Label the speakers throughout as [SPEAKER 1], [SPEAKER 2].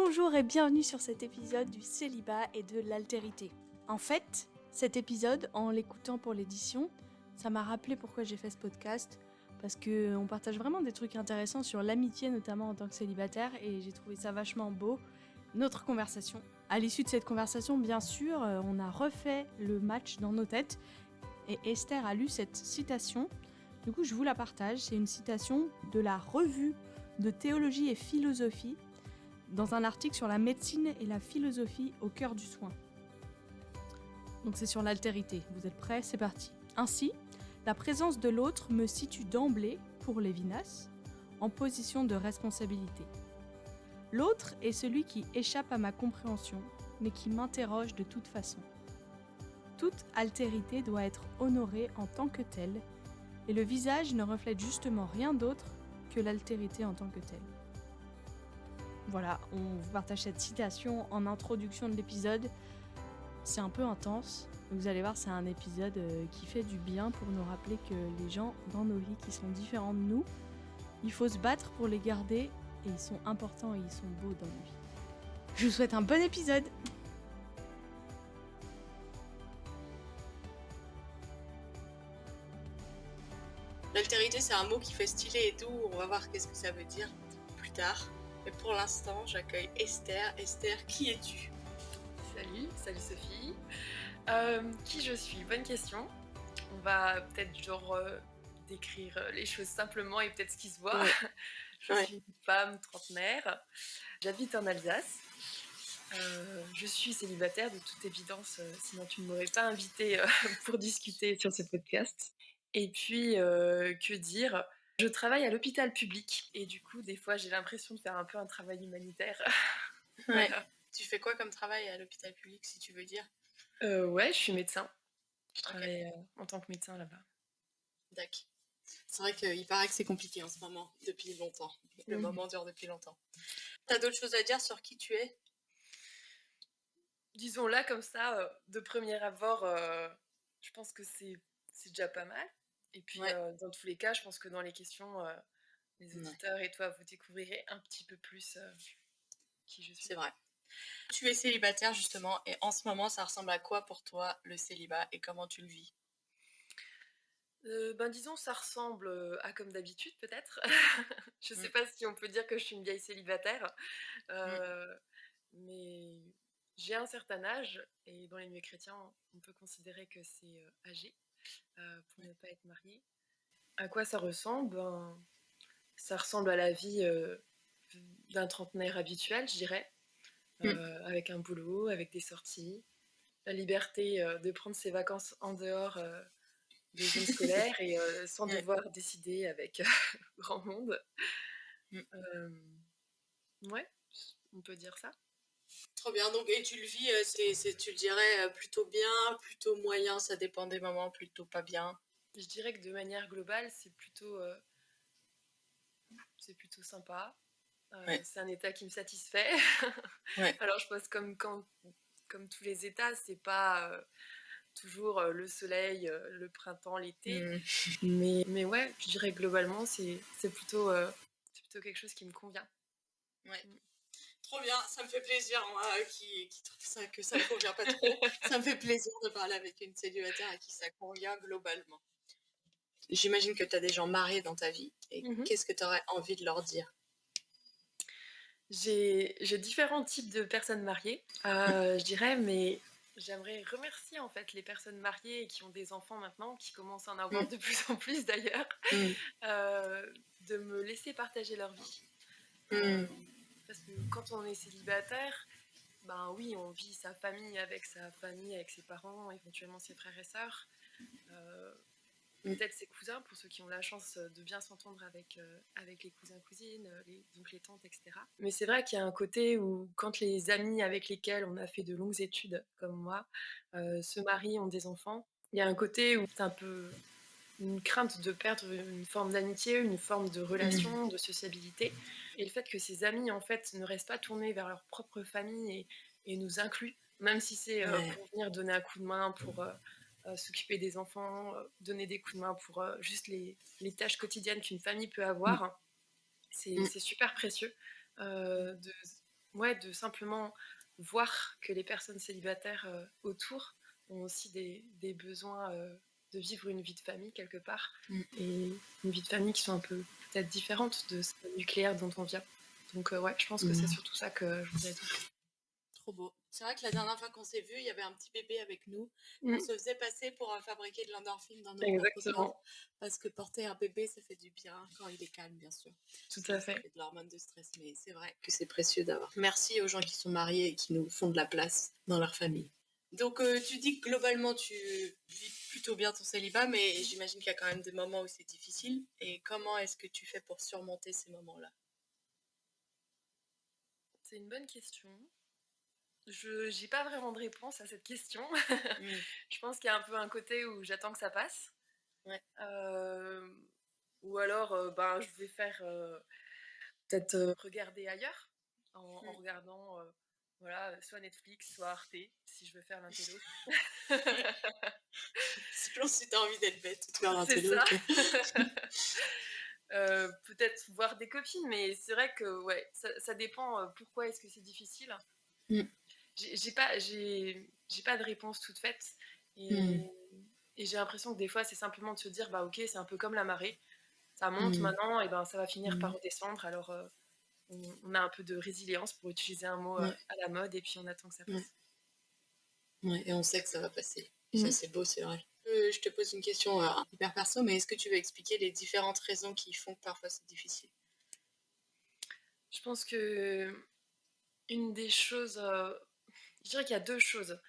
[SPEAKER 1] Bonjour et bienvenue sur cet épisode du célibat et de l'altérité. En fait, cet épisode, en l'écoutant pour l'édition, ça m'a rappelé pourquoi j'ai fait ce podcast, parce qu'on partage vraiment des trucs intéressants sur l'amitié, notamment en tant que célibataire, et j'ai trouvé ça vachement beau, notre conversation. À l'issue de cette conversation, bien sûr, on a refait le match dans nos têtes, et Esther a lu cette citation. Du coup, je vous la partage, c'est une citation de la revue de théologie et philosophie, dans un article sur la médecine et la philosophie au cœur du soin. Donc c'est sur l'altérité. Vous êtes prêts? C'est parti. Ainsi, la présence de l'autre me situe d'emblée, pour Lévinas, en position de responsabilité. L'autre est celui qui échappe à ma compréhension, mais qui m'interroge de toute façon. Toute altérité doit être honorée en tant que telle, et le visage ne reflète justement rien d'autre que l'altérité en tant que telle. Voilà, on vous partage cette citation en introduction de l'épisode. C'est un peu intense. Vous allez voir, c'est un épisode qui fait du bien pour nous rappeler que les gens dans nos vies qui sont différents de nous, il faut se battre pour les garder et ils sont importants et ils sont beaux dans nos vies. Je vous souhaite un bon épisode.
[SPEAKER 2] L'altérité, c'est un mot qui fait stylé et doux. On va voir qu'est-ce que ça veut dire plus tard. Mais pour l'instant, j'accueille Esther. Esther, qui es-tu?
[SPEAKER 3] Salut Sophie. Qui je suis? Bonne question. On va peut-être décrire les choses simplement et peut-être ce qui se voit.
[SPEAKER 2] Ouais.
[SPEAKER 3] Je suis une femme trentenaire. J'habite en Alsace. Je suis célibataire de toute évidence, sinon tu ne m'aurais pas invitée pour discuter sur ce podcast. Et puis, que dire? Je travaille à l'hôpital public et du coup, des fois, j'ai l'impression de faire un peu un travail humanitaire.
[SPEAKER 2] Ouais.
[SPEAKER 3] Voilà.
[SPEAKER 2] Tu fais quoi comme travail à l'hôpital public, si tu veux dire?
[SPEAKER 3] Ouais, je suis médecin. Je travaille en tant que médecin là-bas.
[SPEAKER 2] D'accord. C'est vrai qu'il paraît que c'est compliqué en ce moment, depuis longtemps. Le moment dure depuis longtemps. T'as d'autres choses à dire sur qui tu es?
[SPEAKER 3] Disons là, comme ça, de premier abord, je pense que c'est déjà pas mal. Et puis, dans tous les cas, je pense que dans les questions, les auditeurs et toi, vous découvrirez un petit peu plus qui je suis.
[SPEAKER 2] C'est vrai. Tu es célibataire justement, et en ce moment, ça ressemble à quoi pour toi le célibat et comment tu le vis?
[SPEAKER 3] Disons, ça ressemble à comme d'habitude peut-être. Je sais pas si on peut dire que je suis une vieille célibataire, mais j'ai un certain âge et dans les milieux chrétiens, on peut considérer que c'est âgé pour ne pas être marié. À quoi ça ressemble? Ça ressemble à la vie d'un trentenaire habituel, je dirais, avec un boulot, avec des sorties, la liberté de prendre ses vacances en dehors des zones scolaires et sans devoir décider avec grand monde. Ouais, on peut dire ça.
[SPEAKER 2] Trop bien. Donc, et tu le vis, tu le dirais plutôt bien, plutôt moyen, ça dépend des moments, plutôt pas bien.
[SPEAKER 3] Je dirais que de manière globale, c'est plutôt sympa. C'est un état qui me satisfait. Alors je pense comme tous les états, c'est pas toujours le soleil, le printemps, l'été. Mais ouais, je dirais que globalement, c'est plutôt quelque chose qui me convient.
[SPEAKER 2] Ouais. Trop bien, ça me fait plaisir, moi, qui trouve ça, que ça ne convient pas trop. Ça me fait plaisir de parler avec une célibataire à qui ça convient globalement. J'imagine que tu as des gens mariés dans ta vie. Et qu'est-ce que tu aurais envie de leur dire?
[SPEAKER 3] J'ai différents types de personnes mariées, je dirais, mais j'aimerais remercier en fait les personnes mariées et qui ont des enfants maintenant, qui commencent à en avoir de plus en plus d'ailleurs, de me laisser partager leur vie. Parce que quand on est célibataire, ben oui, on vit sa famille, avec ses parents, éventuellement ses frères et sœurs. Peut-être ses cousins, pour ceux qui ont la chance de bien s'entendre avec les cousins, cousines, donc les tantes, etc. Mais c'est vrai qu'il y a un côté où, quand les amis avec lesquels on a fait de longues études, comme moi, se marient, ont des enfants, il y a un côté où c'est un peu une crainte de perdre une forme d'amitié, une forme de relation, de sociabilité. Et le fait que ces amis, en fait, ne restent pas tournés vers leur propre famille et nous incluent, même si c'est pour venir donner un coup de main, pour s'occuper des enfants, donner des coups de main pour juste les tâches quotidiennes qu'une famille peut avoir. C'est super précieux ouais, de simplement voir que les personnes célibataires autour ont aussi des besoins de vivre une vie de famille quelque part, et une vie de famille qui sont un peu peut-être différentes de celle nucléaire dont on vient. Donc ouais, je pense que c'est surtout ça que je voudrais dire.
[SPEAKER 2] Trop beau. C'est vrai que la dernière fois qu'on s'est vu, il y avait un petit bébé avec nous. On se faisait passer pour fabriquer de l'endorphine dans nos propres corps.
[SPEAKER 3] Exactement,
[SPEAKER 2] Parce que porter un bébé, ça fait du bien quand il est calme, bien sûr.
[SPEAKER 3] tout
[SPEAKER 2] Sinon,
[SPEAKER 3] à
[SPEAKER 2] ça
[SPEAKER 3] fait.
[SPEAKER 2] fait de l'hormone de stress. Mais c'est vrai que c'est précieux d'avoir. Merci aux gens qui sont mariés et qui nous font de la place dans leur famille. Donc, tu dis que globalement, tu vis plutôt bien ton célibat, mais j'imagine qu'il y a quand même des moments où c'est difficile. Et comment est-ce que tu fais pour surmonter ces moments-là?
[SPEAKER 3] C'est une bonne question. Je n'ai pas vraiment de réponse à cette question. Je pense qu'il y a un peu un côté où j'attends que ça passe.
[SPEAKER 2] Ouais.
[SPEAKER 3] Ou alors, ben, je vais faire peut-être regarder ailleurs en regardant voilà, soit Netflix, soit Arte, si je veux faire l'un et l'autre.
[SPEAKER 2] Selon si t'as envie d'être bête ou de faire l'un
[SPEAKER 3] C'est
[SPEAKER 2] et
[SPEAKER 3] ça.
[SPEAKER 2] l'autre.
[SPEAKER 3] Peut-être voir des copines, mais c'est vrai que ouais, ça dépend pourquoi est-ce que c'est difficile.
[SPEAKER 2] Mm.
[SPEAKER 3] J'ai pas de réponse toute faite.
[SPEAKER 2] Mm.
[SPEAKER 3] Et j'ai l'impression que des fois, c'est simplement de se dire, bah ok, c'est un peu comme la marée. Ça monte maintenant, et ben ça va finir par redescendre. Alors on a un peu de résilience, pour utiliser un mot à la mode, et puis on attend que ça passe.
[SPEAKER 2] Ouais, et on sait que ça va passer. Ça, c'est beau, c'est vrai. Je te pose une question hyper perso, mais est-ce que tu veux expliquer les différentes raisons qui font que parfois c'est difficile?
[SPEAKER 3] Je pense que une des choses, je dirais qu'il y a deux choses.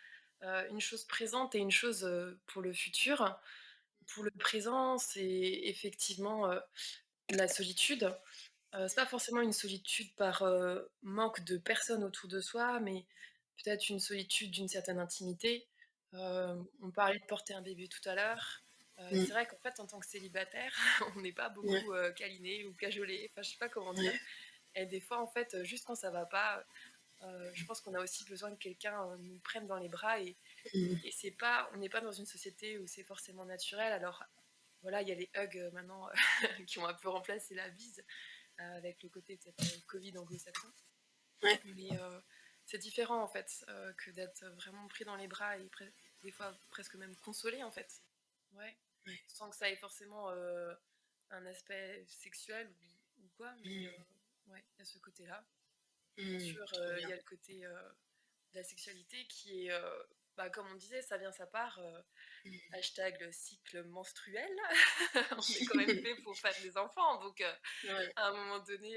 [SPEAKER 3] Une chose présente et une chose pour le futur. Pour le présent, c'est effectivement la solitude. C'est pas forcément une solitude par manque de personnes autour de soi, mais peut-être une solitude d'une certaine intimité. On parlait de porter un bébé tout à l'heure. C'est vrai qu'en fait, en tant que célibataire, on n'est pas beaucoup câliné ou cajolé, enfin je sais pas comment dire. Et des fois, en fait, juste quand ça va pas, je pense qu'on a aussi besoin que quelqu'un nous prenne dans les bras, et c'est pas, on n'est pas dans une société où c'est forcément naturel. Alors voilà, il y a les hugs maintenant qui ont un peu remplacé la bise avec le côté peut-être Covid anglo-saxon.
[SPEAKER 2] Ouais.
[SPEAKER 3] Mais c'est différent en fait que d'être vraiment pris dans les bras et des fois presque même consolé en fait. Ouais. Sans que ça ait forcément un aspect sexuel ou quoi, mais ouais, il y a ce côté-là. Bien sûr, il y a le côté de la sexualité qui est, bah, comme on disait, ça vient, ça part. Hashtag le cycle menstruel. On est quand même fait pour faire des enfants, donc à un moment donné,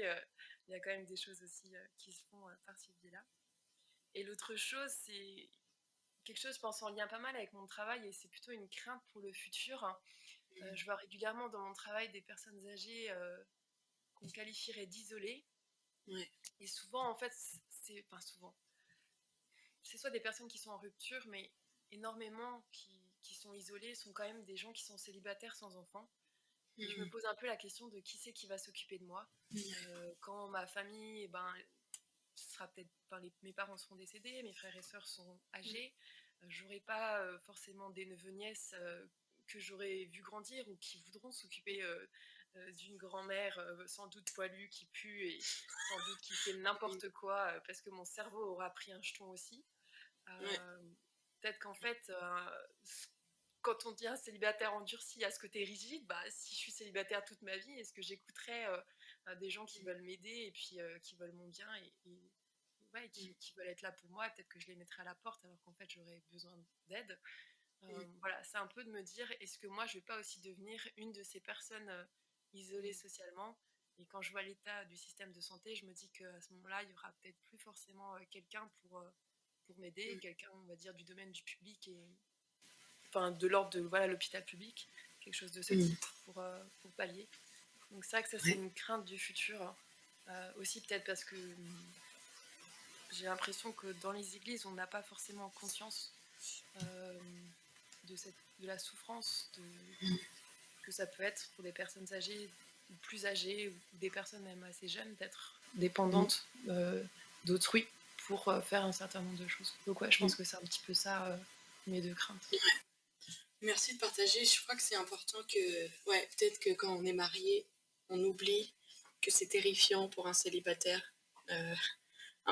[SPEAKER 3] il y a quand même des choses aussi qui se font par ce biais-là. Et l'autre chose, c'est quelque chose, je pense, en lien pas mal avec mon travail, et c'est plutôt une crainte pour le futur. Je vois régulièrement dans mon travail des personnes âgées qu'on qualifierait d'isolées. Et souvent, en fait, enfin souvent, c'est soit des personnes qui sont en rupture, mais énormément qui sont isolées sont quand même des gens qui sont célibataires sans enfants. Et je me pose un peu la question de qui c'est qui va s'occuper de moi. Quand ma famille, ce sera peut-être, enfin, mes parents seront décédés, mes frères et sœurs sont âgés, j'aurai pas forcément des neveux nièces que j'aurais vu grandir ou qui voudront s'occuper d'une grand-mère sans doute poilue qui pue et sans doute qui fait n'importe quoi parce que mon cerveau aura pris un jeton aussi. Peut-être qu'en fait, quand on dit un célibataire endurci, il y a ce côté rigide. Bah, si je suis célibataire toute ma vie, est-ce que j'écouterais des gens qui veulent m'aider et puis qui veulent mon bien et qui veulent être là pour moi? Peut-être que je les mettrais à la porte alors qu'en fait j'aurais besoin d'aide. Voilà, c'est un peu de me dire, est-ce que moi je vais pas aussi devenir une de ces personnes isolées socialement? Et quand je vois l'état du système de santé, je me dis qu'à ce moment-là, il y aura peut-être plus forcément quelqu'un pour m'aider, quelqu'un, on va dire, du domaine du public, et enfin de l'ordre de voilà, l'hôpital public, quelque chose de ce type pour pallier. Donc c'est vrai que ça, c'est une crainte du futur. Aussi peut-être parce que j'ai l'impression que dans les églises, on n'a pas forcément conscience de la souffrance que ça peut être pour des personnes âgées ou plus âgées, ou des personnes même assez jeunes, d'être dépendantes d'autrui pour faire un certain nombre de choses. Donc ouais, je pense que c'est un petit peu ça, mes deux craintes.
[SPEAKER 2] Merci de partager. Je crois que c'est important que, peut-être que quand on est marié, on oublie que c'est terrifiant pour un célibataire.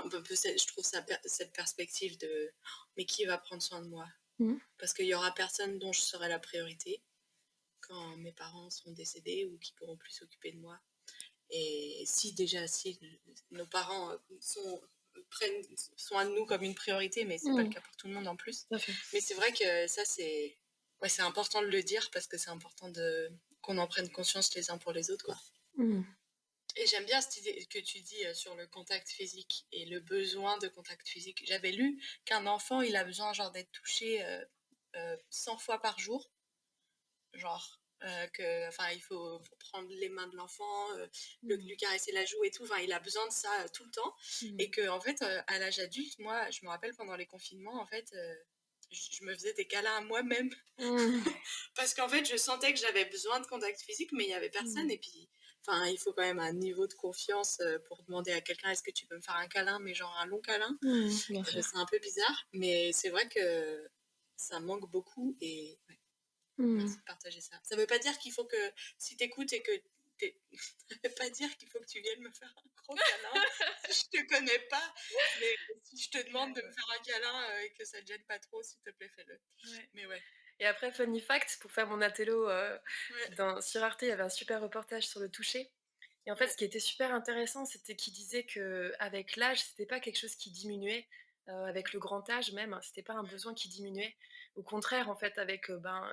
[SPEAKER 2] un peu je trouve cette perspective de mais qui va prendre soin de moi?
[SPEAKER 3] Mmh.
[SPEAKER 2] Parce qu'il y aura personne dont je serai la priorité quand mes parents seront décédés ou qui pourront plus s'occuper de moi. Et si nos parents prennent soin de nous comme une priorité, mais c'est pas le
[SPEAKER 3] Mmh.
[SPEAKER 2] cas pour tout le monde en plus.
[SPEAKER 3] Tout à fait.
[SPEAKER 2] Mais c'est vrai que ça, c'est important de le dire parce que c'est important qu'on en prenne conscience les uns pour les autres, quoi.
[SPEAKER 3] Mmh.
[SPEAKER 2] Et j'aime bien cette idée que tu dis sur le contact physique et le besoin de contact physique. J'avais lu qu'un enfant, il a besoin genre d'être touché 100 fois par jour. Genre, enfin, il faut prendre les mains de l'enfant, lui caresser la joue et tout. Enfin, il a besoin de ça tout le temps.
[SPEAKER 3] Mmh.
[SPEAKER 2] Et que, en fait, à l'âge adulte, moi, je me rappelle pendant les confinements, en fait, je me faisais des câlins à moi-même.
[SPEAKER 3] Mmh.
[SPEAKER 2] Parce qu'en fait, je sentais que j'avais besoin de contact physique, mais il n'y avait personne.
[SPEAKER 3] Mmh.
[SPEAKER 2] Et puis, enfin, il faut quand même un niveau de confiance pour demander à quelqu'un est-ce que tu peux me faire un câlin, mais genre un long câlin.
[SPEAKER 3] Mmh. Bien sûr.
[SPEAKER 2] C'est un peu bizarre, mais c'est vrai que ça manque beaucoup. Et ouais,
[SPEAKER 3] Mmh.
[SPEAKER 2] merci de partager ça. Ça veut pas dire qu'il faut que, si t'écoutes et que ça veut pas dire qu'il faut que tu viennes me faire un gros câlin si je te connais pas, mais si je te demande de me faire un câlin et que ça te gêne pas trop, s'il te plaît, fais-le.
[SPEAKER 3] Ouais.
[SPEAKER 2] Mais ouais.
[SPEAKER 3] Et après, funny fact, pour faire mon attello,
[SPEAKER 2] Ouais.
[SPEAKER 3] sur Arte, il y avait un super reportage sur le toucher. Et en fait,
[SPEAKER 2] Ouais.
[SPEAKER 3] ce qui était super intéressant, c'était qu'il disait qu'avec l'âge, c'était pas quelque chose qui diminuait, avec le grand âge même, hein, c'était pas un besoin qui diminuait. Au contraire, en fait, avec,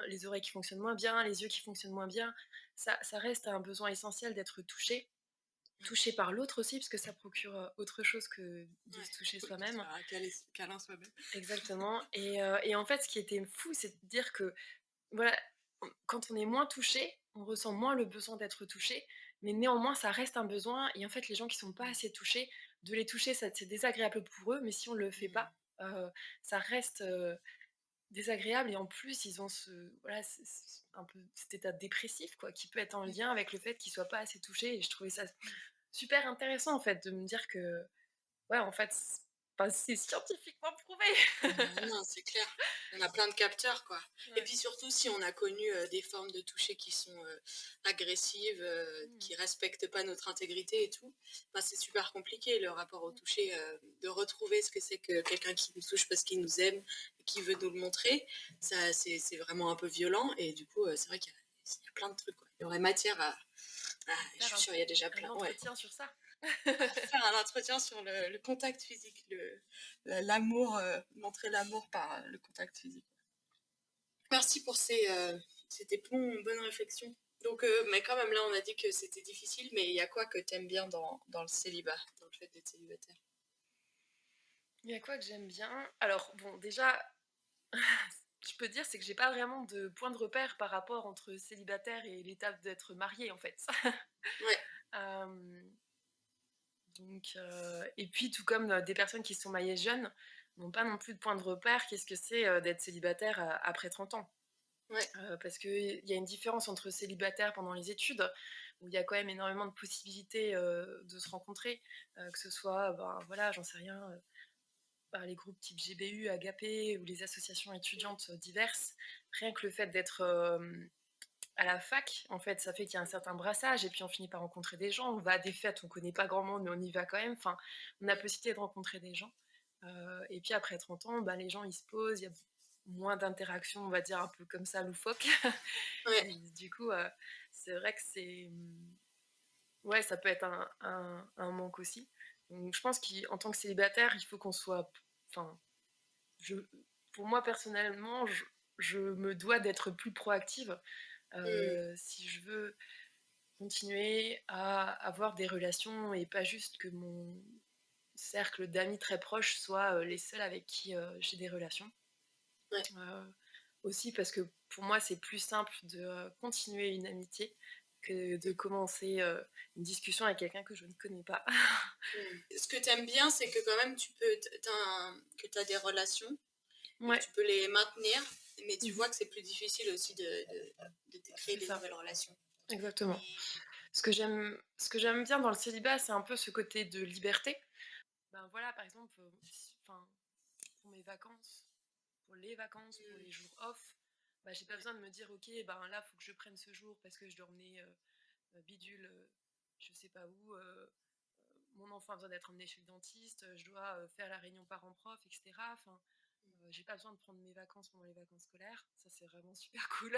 [SPEAKER 3] les oreilles qui fonctionnent moins bien, les yeux qui fonctionnent moins bien, ça reste un besoin essentiel d'être touché par l'autre aussi, parce que ça procure, autre chose que de
[SPEAKER 2] Ouais.
[SPEAKER 3] se toucher
[SPEAKER 2] Faut se
[SPEAKER 3] soi-même.
[SPEAKER 2] faire un câlin soi-même.
[SPEAKER 3] Exactement. Et en fait, ce qui était fou, c'est de dire que voilà, quand on est moins touché, on ressent moins le besoin d'être touché, mais néanmoins, ça reste un besoin. Et en fait, les gens qui sont pas assez touchés, de les toucher, c'est désagréable pour eux, mais si on le fait pas, ça reste désagréable. Et en plus, ils ont voilà, un peu cet état dépressif, quoi, qui peut être en lien avec le fait qu'ils soient pas assez touchés. Et je trouvais ça super intéressant, en fait, de me dire que, ouais, en fait, enfin, c'est scientifiquement prouvé.
[SPEAKER 2] Non, c'est clair. On a plein de capteurs, quoi. Et
[SPEAKER 3] Ouais.
[SPEAKER 2] puis surtout, si on a connu des formes de toucher qui sont agressives,
[SPEAKER 3] Mm.
[SPEAKER 2] qui respectent pas notre intégrité et tout, ben, c'est super compliqué le rapport au toucher, de retrouver ce que c'est que quelqu'un qui nous touche parce qu'il nous aime et qui veut nous le montrer. Ça, c'est vraiment un peu violent. Et du coup, c'est vrai qu'il y a plein de trucs, quoi. Il y aurait matière je
[SPEAKER 3] Faire
[SPEAKER 2] suis sûre, il y a déjà
[SPEAKER 3] un
[SPEAKER 2] plein. Ouais.
[SPEAKER 3] entretien sur ça.
[SPEAKER 2] Faire un entretien sur le contact physique, l'amour, montrer l'amour par le contact physique. Merci pour c'était bonnes réflexions. Donc, mais quand même, là, on a dit que c'était difficile, mais il y a quoi que t'aimes bien dans le célibat, dans le fait d'être célibataire?
[SPEAKER 3] Il y a quoi que j'aime bien? Alors, bon, déjà, je peux dire, c'est que j'ai pas vraiment de point de repère par rapport entre célibataire et l'étape d'être marié, en fait.
[SPEAKER 2] Ouais.
[SPEAKER 3] Hem, et puis tout comme, des personnes qui se sont mariées jeunes n'ont pas non plus de point de repère, qu'est-ce que c'est, d'être célibataire, après 30 ans?
[SPEAKER 2] Ouais.
[SPEAKER 3] Parce qu'il y a une différence entre célibataire pendant les études, où il y a quand même énormément de possibilités, de se rencontrer, que ce soit, ben, voilà, j'en sais rien, par les groupes type GBU, Agapé ou les associations étudiantes diverses. Rien que le fait d'être à la fac, en fait, ça fait qu'il y a un certain brassage et puis on finit par rencontrer des gens. On va à des fêtes, on connaît pas grand monde, mais on y va quand même. Enfin, on a possibilité de rencontrer des gens. Et puis après 30 ans, bah, les gens ils se posent, il y a moins d'interactions, on va dire un peu comme ça, loufoque.
[SPEAKER 2] Ouais.
[SPEAKER 3] Et du coup, c'est vrai que ouais, ça peut être un manque aussi. Donc je pense qu'en tant que célibataire, il faut qu'on soit, enfin, je pour moi personnellement, je me dois d'être plus proactive,
[SPEAKER 2] Hmm.
[SPEAKER 3] si je veux continuer à avoir des relations et pas juste que mon cercle d'amis très proches soient, les seuls avec qui, j'ai des relations.
[SPEAKER 2] Ouais.
[SPEAKER 3] Aussi parce que pour moi, c'est plus simple de, continuer une amitié que de commencer, une discussion avec quelqu'un que je ne connais pas.
[SPEAKER 2] Hmm. Ce que t'aimes bien, c'est que quand même, que t'as des relations et que
[SPEAKER 3] Ouais,
[SPEAKER 2] tu peux les maintenir, mais tu
[SPEAKER 3] mmh
[SPEAKER 2] vois que c'est plus difficile aussi de créer
[SPEAKER 3] c'est
[SPEAKER 2] des
[SPEAKER 3] ça,
[SPEAKER 2] nouvelles relations.
[SPEAKER 3] exactement. Ce que j'aime bien dans le célibat, c'est un peu ce côté de liberté. Ben, voilà, par exemple, enfin, pour mes vacances, pour les vacances, pour les jours off, bah, j'ai pas besoin de me dire: «OK, ben, là, faut que je prenne ce jour parce que je dois emmener, bidule, je sais pas où, mon enfant a besoin d'être emmené chez le dentiste, je dois faire la réunion parents-prof, etc. Enfin, j'ai pas besoin de prendre mes vacances pendant les vacances scolaires. Ça, c'est vraiment super cool.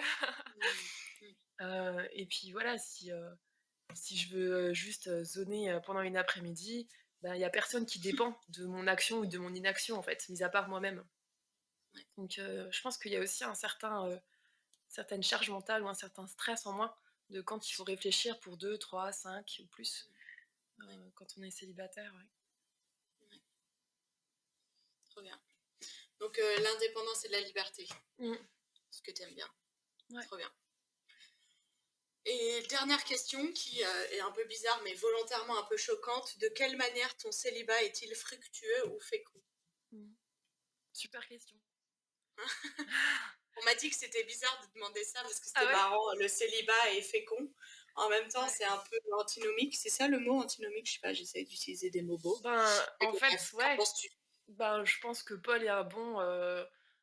[SPEAKER 3] Et puis voilà, si je veux juste zoner pendant une après-midi, il n'y a personne qui dépend de mon action ou de mon inaction, en fait, mis à part moi-même.
[SPEAKER 2] Ouais.
[SPEAKER 3] Donc, je pense qu'il y a aussi certaine charge mentale ou un certain stress en moins de quand il faut réfléchir pour 2, 3, 5 ou plus, quand on est célibataire. Ouais.
[SPEAKER 2] Trop bien. Donc l'indépendance et la liberté. Ce que tu aimes bien.
[SPEAKER 3] Ouais.
[SPEAKER 2] Trop bien. Et dernière question qui est un peu bizarre mais volontairement un peu choquante. De quelle manière ton célibat est-il fructueux ou fécond?
[SPEAKER 3] Super question.
[SPEAKER 2] On m'a dit que c'était bizarre de demander ça parce que c'était
[SPEAKER 3] Ah ouais?
[SPEAKER 2] marrant. Le célibat est fécond. En même temps, c'est un peu antinomique. C'est ça le mot antinomique? Je sais pas, j'essaie d'utiliser des mots beaux.
[SPEAKER 3] En fait,
[SPEAKER 2] bref,
[SPEAKER 3] ouais.
[SPEAKER 2] qu'en penses-tu?
[SPEAKER 3] Je pense que Paul est un bon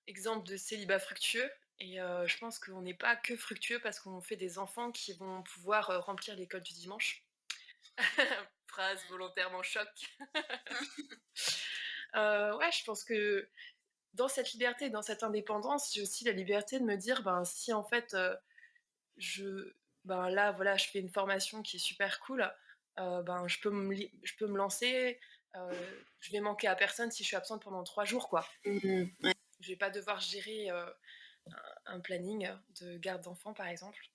[SPEAKER 3] exemple de célibat fructueux. Et je pense qu'on n'est pas que fructueux parce qu'on fait des enfants qui vont pouvoir remplir l'école du dimanche. Phrase volontairement choc. Ouais, je pense que dans cette liberté, dans cette indépendance, j'ai aussi la liberté de me dire, si en fait, là, voilà, je fais une formation qui est super cool, je peux me lancer, je vais manquer à personne si je suis absente pendant 3 jours, quoi.
[SPEAKER 2] Ouais.
[SPEAKER 3] Je vais pas devoir gérer un planning de garde d'enfants, par exemple.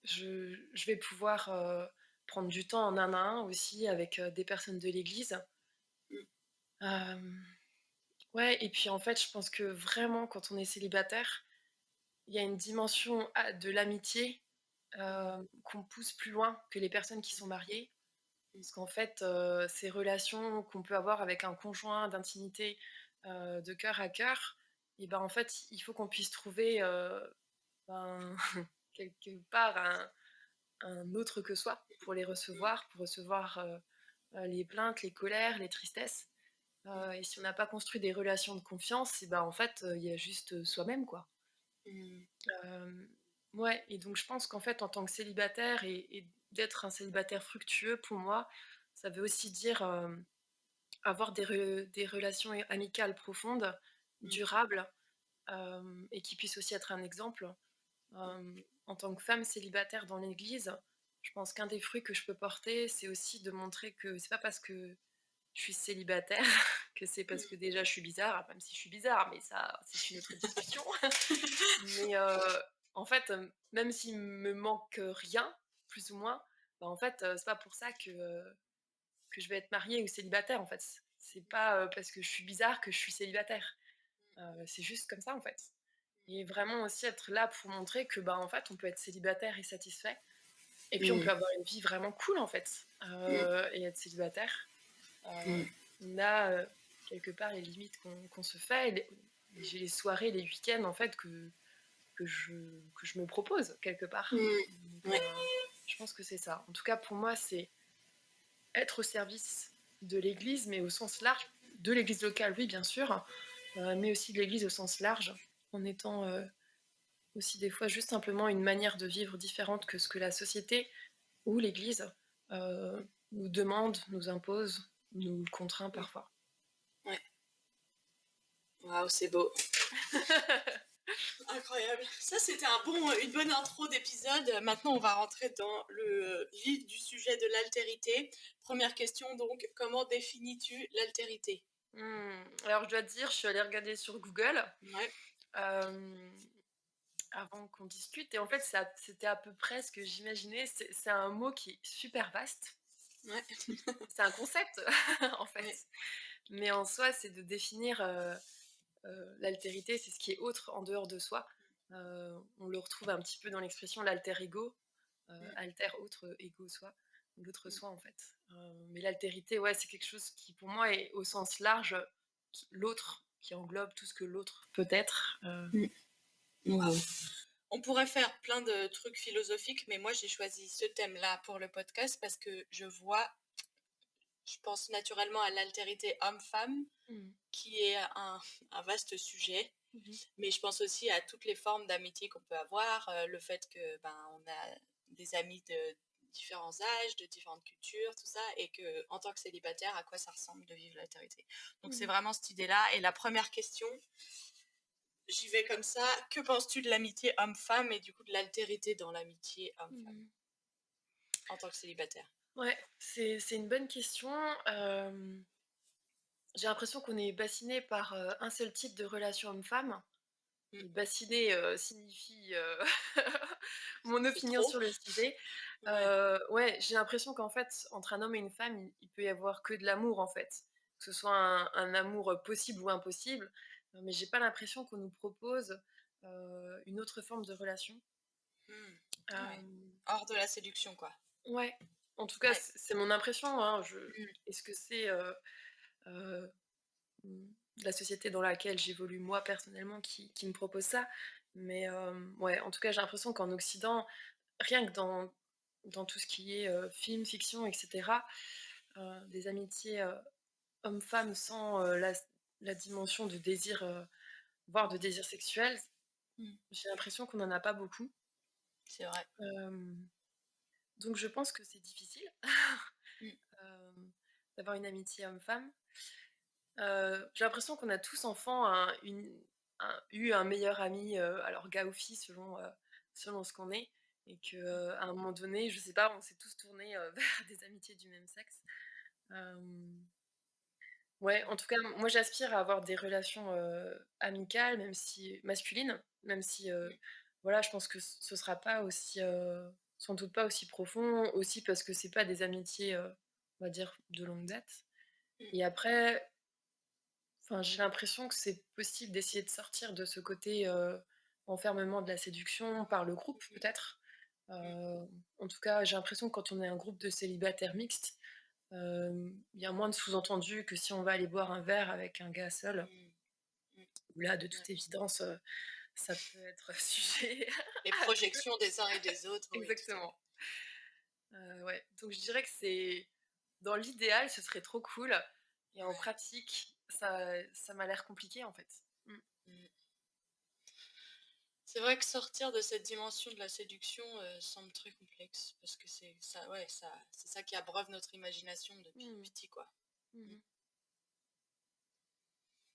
[SPEAKER 3] Je vais pouvoir prendre du temps en 1 à 1 aussi avec des personnes de l'église. Ouais, et puis en fait, je pense que vraiment, quand on est célibataire, il y a une dimension de l'amitié qu'on pousse plus loin que les personnes qui sont mariées. Parce qu'en fait, ces relations qu'on peut avoir avec un conjoint d'intimité, de cœur à cœur, et en fait, il faut qu'on puisse trouver ben, quelque part un autre que soi pour les recevoir, pour recevoir les plaintes, les colères, les tristesses. Et si on n'a pas construit des relations de confiance, et en fait, il y a juste soi-même, quoi. Ouais, et donc je pense qu'en fait, en tant que célibataire et d'être un célibataire fructueux, pour moi, ça veut aussi dire avoir des relations amicales profondes, durables, et qui puissent aussi être un exemple. En tant que femme célibataire dans l'église, je pense qu'un des fruits que je peux porter, c'est aussi de montrer que c'est pas parce que je suis célibataire que c'est parce que déjà je suis bizarre, même si je suis bizarre, mais ça, c'est une autre discussion. Mais en fait, même s'il me manque rien, plus ou moins, en fait, c'est pas pour ça que je vais être mariée ou célibataire, en fait. C'est pas parce que je suis bizarre que je suis célibataire. C'est juste comme ça, en fait. Et vraiment aussi être là pour montrer que, en fait, on peut être célibataire et satisfait. Et puis on peut avoir une vie vraiment cool, en fait, et être célibataire. On a quelque part les limites qu'on se fait. J'ai les soirées, les week-ends, en fait, que je me propose, quelque part. Donc, je pense que c'est ça. En tout cas, pour moi, c'est être au service de l'Église, mais au sens large, de l'Église locale, oui, bien sûr, mais aussi de l'Église au sens large, en étant aussi des fois juste simplement une manière de vivre différente que ce que la société ou l'Église nous demande, nous impose, nous contraint parfois.
[SPEAKER 2] Ouais. Waouh, c'est beau. Incroyable. Ça, c'était une bonne intro d'épisode. Maintenant, on va rentrer dans le vif du sujet de l'altérité. Première question, donc, comment définis-tu l'altérité?
[SPEAKER 3] Alors, je dois te dire, je suis allée regarder sur Google
[SPEAKER 2] Ouais.
[SPEAKER 3] avant qu'on discute, et en fait, c'était à peu près ce que j'imaginais. C'est un mot qui est super vaste.
[SPEAKER 2] Ouais.
[SPEAKER 3] C'est un concept, en fait.
[SPEAKER 2] Ouais.
[SPEAKER 3] Mais en soi, c'est de définir l'altérité, c'est ce qui est autre en dehors de soi. On le retrouve un petit peu dans l'expression l'alter ego, alter autre, ego soi, l'autre soi en fait. Mais l'altérité, ouais, c'est quelque chose qui pour moi est au sens large, l'autre, qui englobe tout ce que l'autre peut être.
[SPEAKER 2] Waouh. On pourrait faire plein de trucs philosophiques, mais moi j'ai choisi ce thème-là pour le podcast parce que je pense naturellement à l'altérité homme-femme, qui est un vaste sujet. Mais je pense aussi à toutes les formes d'amitié qu'on peut avoir, le fait que on a des amis différents âges, de différentes cultures, tout ça, et que en tant que célibataire, à quoi ça ressemble de vivre l'altérité. Donc c'est vraiment cette idée-là. Et la première question, j'y vais comme ça. Que penses-tu de l'amitié homme-femme et du coup de l'altérité dans l'amitié homme-femme en tant que célibataire?
[SPEAKER 3] Ouais, c'est une bonne question. J'ai l'impression qu'on est bassiné par un seul type de relation homme-femme. Et bassiné signifie mon
[SPEAKER 2] C'est
[SPEAKER 3] opinion
[SPEAKER 2] trop.
[SPEAKER 3] sur le sujet.
[SPEAKER 2] Ouais.
[SPEAKER 3] Ouais, j'ai l'impression qu'en fait, entre un homme et une femme, il peut y avoir que de l'amour en fait. Que ce soit un amour possible ou impossible. Mais j'ai pas l'impression qu'on nous propose une autre forme de relation.
[SPEAKER 2] Ouais.
[SPEAKER 3] Euh,
[SPEAKER 2] Hors de la séduction, quoi.
[SPEAKER 3] ouais, en tout cas,
[SPEAKER 2] Ouais.
[SPEAKER 3] c'est mon impression, hein.
[SPEAKER 2] Mm.
[SPEAKER 3] Est-ce que c'est euh, la société dans laquelle j'évolue moi personnellement qui me propose ça? Mais ouais, en tout cas, j'ai l'impression qu'en Occident, rien que dans tout ce qui est film, fiction, etc., des amitiés hommes-femmes sans la dimension de désir, voire de désir sexuel,
[SPEAKER 2] Mm.
[SPEAKER 3] j'ai l'impression qu'on n'en a pas beaucoup.
[SPEAKER 2] C'est vrai.
[SPEAKER 3] Euh, donc je pense que c'est difficile
[SPEAKER 2] Mm.
[SPEAKER 3] euh, d'avoir une amitié homme-femme. J'ai l'impression qu'on a tous enfants eu un meilleur ami, alors gars ou fille selon ce qu'on est, et qu'à un moment donné, je sais pas, on s'est tous tournés vers des amitiés du même sexe. Ouais, en tout cas, moi j'aspire à avoir des relations amicales, même si masculines, même si
[SPEAKER 2] Mm.
[SPEAKER 3] voilà, je pense que ce sera pas aussi, sans doute pas aussi profond, aussi parce que c'est pas des amitiés, on va dire, de longue date.
[SPEAKER 2] Mm.
[SPEAKER 3] Et après, enfin, j'ai l'impression que c'est possible d'essayer de sortir de ce côté, enfermement de la séduction par le groupe peut-être.
[SPEAKER 2] Mm.
[SPEAKER 3] En tout cas, j'ai l'impression que quand on est un groupe de célibataires mixtes, il y a moins de sous-entendus que si on va aller boire un verre avec un gars seul,
[SPEAKER 2] Mm. Mm.
[SPEAKER 3] où là, de
[SPEAKER 2] Ouais.
[SPEAKER 3] toute évidence, ça peut être sujet
[SPEAKER 2] Les
[SPEAKER 3] à débat.
[SPEAKER 2] projections des uns et des autres, oui, tout à fait.
[SPEAKER 3] Exactement. Ouais, donc je dirais que c'est dans l'idéal, ce serait trop cool et en
[SPEAKER 2] Ouais.
[SPEAKER 3] pratique, ça m'a l'air compliqué, en fait. Mmh.
[SPEAKER 2] Mm. C'est vrai que sortir de cette dimension de la séduction semble très complexe parce que c'est ça, ouais, c'est ça qui abreuve notre imagination depuis
[SPEAKER 3] Mmh.
[SPEAKER 2] petit, quoi. Mm.
[SPEAKER 3] Mmh.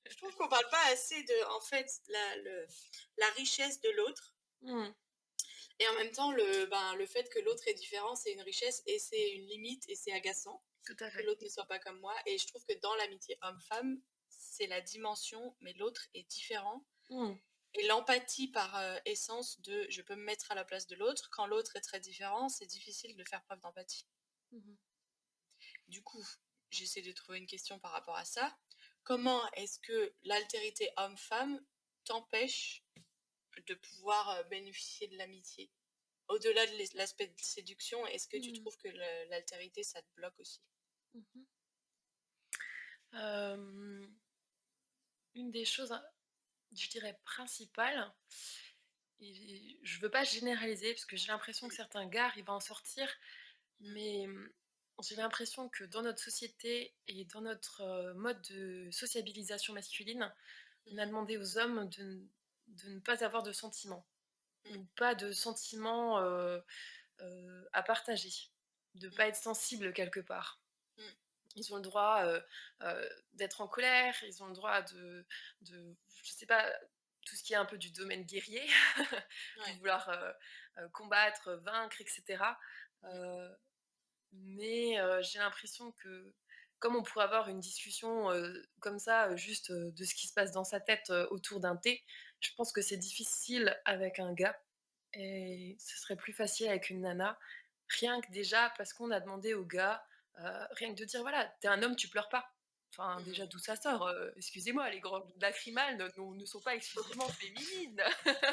[SPEAKER 2] Je trouve qu'on parle pas assez de, en fait, la richesse de l'autre.
[SPEAKER 3] Mmh.
[SPEAKER 2] Et en même temps, le fait que l'autre est différent, c'est une richesse et c'est une limite et c'est agaçant
[SPEAKER 3] Tout à
[SPEAKER 2] que
[SPEAKER 3] fait.
[SPEAKER 2] l'autre ne soit pas comme moi. Et je trouve que dans l'amitié homme-femme, c'est la dimension, mais l'autre est différent.
[SPEAKER 3] Mmh.
[SPEAKER 2] Et l'empathie par essence de je peux me mettre à la place de l'autre. Quand l'autre est très différent, c'est difficile de faire preuve d'empathie.
[SPEAKER 3] Mmh.
[SPEAKER 2] Du coup, j'essaie de trouver une question par rapport à ça. Comment est-ce que l'altérité homme-femme t'empêche de pouvoir bénéficier de l'amitié? Au-delà de l'aspect de séduction, est-ce que tu
[SPEAKER 3] Mmh.
[SPEAKER 2] trouves que l'altérité, ça te bloque aussi?
[SPEAKER 3] Mmh. Une des choses, je dirais principales, et je veux pas généraliser parce que j'ai l'impression que certains gars arrivent à en sortir,
[SPEAKER 2] Mm,
[SPEAKER 3] mais j'ai l'impression que dans notre société et dans notre mode de sociabilisation masculine, on a
[SPEAKER 2] mhm,
[SPEAKER 3] demandé aux hommes de ne pas avoir de sentiments
[SPEAKER 2] mm,
[SPEAKER 3] ou pas de sentiments à partager, de
[SPEAKER 2] mm,
[SPEAKER 3] pas être sensible quelque part.
[SPEAKER 2] mm.
[SPEAKER 3] Ils ont le droit d'être en colère, ils ont le droit je sais pas, tout ce qui est un peu du domaine guerrier, de
[SPEAKER 2] Ouais.
[SPEAKER 3] vouloir combattre, vaincre, etc.
[SPEAKER 2] Mm,
[SPEAKER 3] Euh, mais j'ai l'impression que comme on pourrait avoir une discussion comme ça, juste de ce qui se passe dans sa tête autour d'un thé, je pense que c'est difficile avec un gars et ce serait plus facile avec une nana. Rien que déjà parce qu'on a demandé au gars, rien que de dire voilà, t'es un homme, tu pleures pas. Enfin, déjà,
[SPEAKER 2] mm.
[SPEAKER 3] d'où ça sort excusez-moi, les grandes lacrymales ne sont pas exclusivement féminines.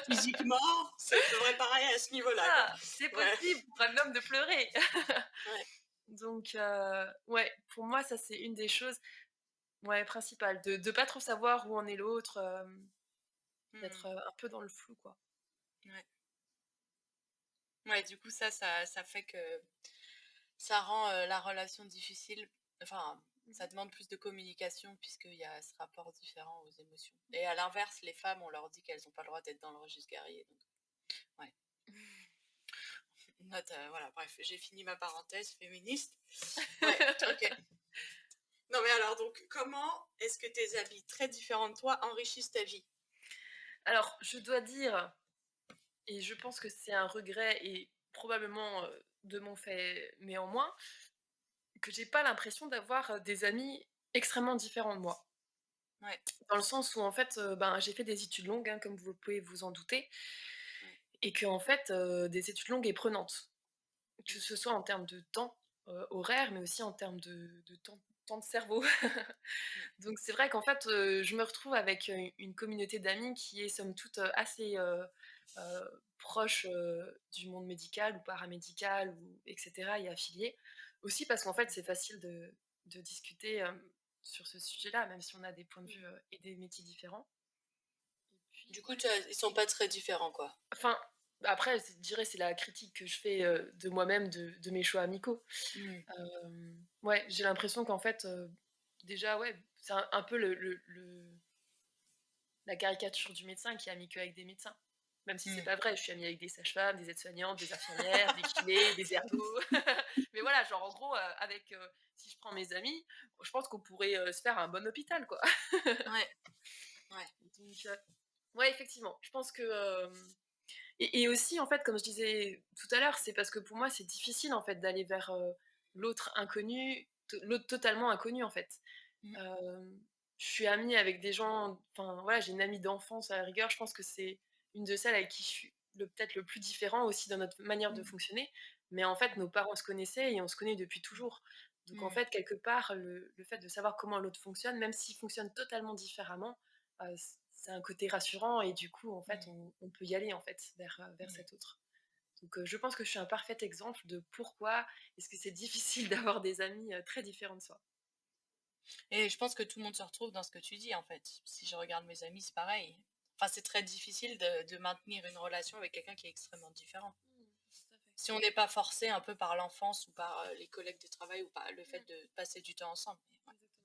[SPEAKER 2] Physiquement, c'est à peu près pareil à ce niveau-là, quoi.
[SPEAKER 3] Ça, c'est
[SPEAKER 2] Ouais,
[SPEAKER 3] possible pour un homme de pleurer.
[SPEAKER 2] ouais.
[SPEAKER 3] Donc, ouais, pour moi, ça, c'est une des choses, ouais, principales, de pas trop savoir où en est l'autre, d'être,
[SPEAKER 2] Mm,
[SPEAKER 3] un peu dans le flou, quoi.
[SPEAKER 2] ouais. Ouais, du coup, ça fait que ça rend la relation difficile. Enfin,
[SPEAKER 3] Mmh
[SPEAKER 2] ça
[SPEAKER 3] mh.
[SPEAKER 2] demande plus de communication puisqu'il y a ce rapport différent aux émotions. Et à l'inverse, les femmes, on leur dit qu'elles n'ont pas le droit d'être dans le registre guerrier. Donc, ouais. note, voilà, bref, j'ai fini ma parenthèse féministe. Ouais, ok. Non mais alors, donc, comment est-ce que tes amis très différents de toi enrichissent ta vie?
[SPEAKER 3] Alors, je dois dire, et je pense que c'est un regret et probablement, de mon fait, mais en moins, que j'ai pas l'impression d'avoir, des amis extrêmement différents de moi.
[SPEAKER 2] Ouais,
[SPEAKER 3] Dans le sens où en fait, ben, j'ai fait des études longues, hein, comme vous pouvez vous en douter,
[SPEAKER 2] ouais.
[SPEAKER 3] et que en fait, des études longues et prenantes. Que
[SPEAKER 2] Mmh.
[SPEAKER 3] ce soit en termes de temps, horaire, mais aussi en termes de temps de cerveau.
[SPEAKER 2] Mmh.
[SPEAKER 3] Donc c'est vrai qu'en fait, je me retrouve avec, une communauté d'amis qui est somme toute, assez, proche, du monde médical ou paramédical ou et cetera et affiliés. Aussi parce qu'en fait, c'est facile de discuter, sur ce sujet-là, même si on a des points de
[SPEAKER 2] Mmh.
[SPEAKER 3] vue, et des métiers différents. Et puis
[SPEAKER 2] Du coup,
[SPEAKER 3] ouais,
[SPEAKER 2] ils sont pas très différents, quoi?
[SPEAKER 3] enfin, après, je dirais, c'est la critique que je fais, de moi-même, de mes choix amicaux.
[SPEAKER 2] Mmh.
[SPEAKER 3] Ouais, j'ai l'impression qu'en fait, déjà, ouais, c'est un peu la caricature du médecin qui est ami qu'avec des médecins. Même si c'est
[SPEAKER 2] Mmh.
[SPEAKER 3] pas vrai, je suis amie avec des sages-femmes, des aides-soignantes, des infirmières, des kinés, des ergots. Mais voilà, genre en gros, avec, si je prends mes amis, je pense qu'on pourrait, se faire un bon hôpital, quoi.
[SPEAKER 2] Ouais, ouais.
[SPEAKER 3] Donc, ouais, effectivement, je pense que, et aussi, en fait, comme je disais tout à l'heure, c'est parce que pour moi, c'est difficile, en fait, d'aller vers, l'autre inconnu, l'autre totalement inconnu, en fait.
[SPEAKER 2] Mmh.
[SPEAKER 3] Hem, je suis amie avec des gens, enfin, voilà, j'ai une amie d'enfance à la rigueur, je pense que c'est une de celles avec qui je suis peut-être le plus différent aussi dans notre manière de
[SPEAKER 2] Mmh.
[SPEAKER 3] fonctionner. Mais en fait, nos parents se connaissaient et on se connaît depuis toujours. Donc en
[SPEAKER 2] Mmh.
[SPEAKER 3] fait, quelque part, le fait de savoir comment l'autre fonctionne, même s'il fonctionne totalement différemment, c'est un côté rassurant et du coup, en fait,
[SPEAKER 2] Mmh.
[SPEAKER 3] on peut y aller, en fait, vers
[SPEAKER 2] Mmh.
[SPEAKER 3] cet autre. Donc je pense que je suis un parfait exemple de pourquoi est-ce que c'est difficile d'avoir des amis, très différents de soi.
[SPEAKER 2] Et je pense que tout le monde se retrouve dans ce que tu dis, en fait. Si je regarde mes amis, c'est pareil. Enfin, c'est très difficile de maintenir une relation avec quelqu'un qui est extrêmement différent.
[SPEAKER 3] Mmh, tout à fait.
[SPEAKER 2] Si on n'est pas forcé un peu par l'enfance ou par, les collègues de travail ou par le fait
[SPEAKER 3] Mmh,
[SPEAKER 2] de passer du temps ensemble. Mais ouais.
[SPEAKER 3] exactement.